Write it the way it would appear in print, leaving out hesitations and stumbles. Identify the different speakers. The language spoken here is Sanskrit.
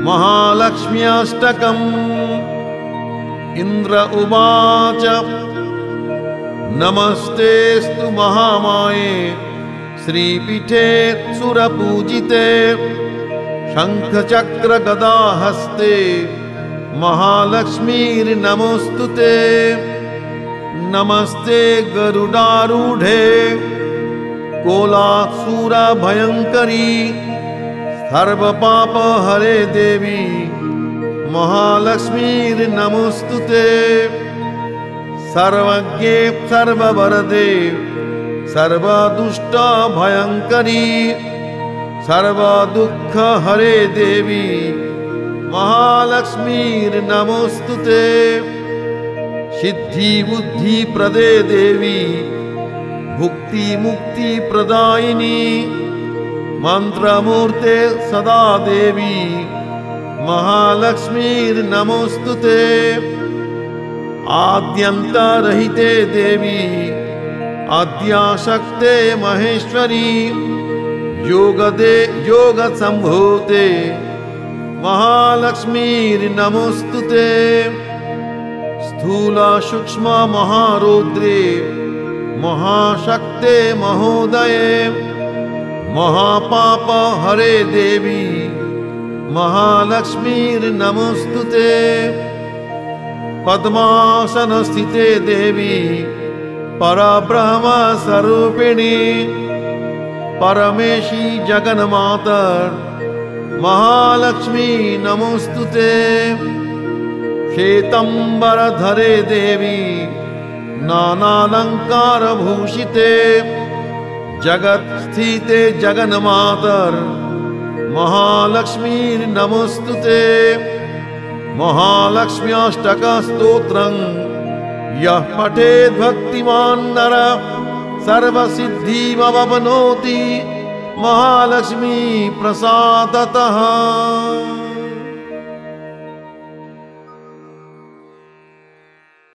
Speaker 1: महालक्ष्म्यष्टकम्। इन्द्र उवाच नमस्तेऽस्तु महामाये श्रीपीठे सुरपूजिते शङ्खचक्रगदाहस्ते महालक्ष्मीर्नमोऽस्तुते। नमस्ते गरुडारूढे कोलासुरभयङ्करी सर्वपापहरे देवी महालक्ष्मीर्नमोऽस्तुते। सर्वज्ञे सर्ववरदे सर्वदुष्टभयङ्करी सर्वदुःखहरे देवी महालक्ष्मीर्नमोऽस्तुते। सिद्धिबुद्धिप्रदे देवी भुक्तिमुक्तिप्रदायिनी मन्त्रमूर्ते सदा देवी महालक्ष्मीर्नमोऽस्तुते। आद्यन्तरहिते देवी आद्याशक्ते महेश्वरी योगसम्भूते महालक्ष्मीर्नमोऽस्तुते। स्थूल सूक्ष्म महारौद्रे महाशक्ते महोदये महापाप हरे देवी महालक्ष्मीर्नमोऽस्तुते। पद्मासनस्थिते देवी परब्रह्म स्वरूपिणी परमेशी जगन्मातर् महालक्ष्मी नमोऽस्तुते। श्वेतंबरधरे देवी नानालंकारभूषिते जगत्स्थिते जगन्मातर् महालक्ष्मीर्नमोऽस्तुते। महालक्ष्म्यष्टकस्तोत्रं यः पठेद् भक्तिमान् नरः सर्वसिद्धिमवाप्नोति महालक्ष्मी प्रसादतः।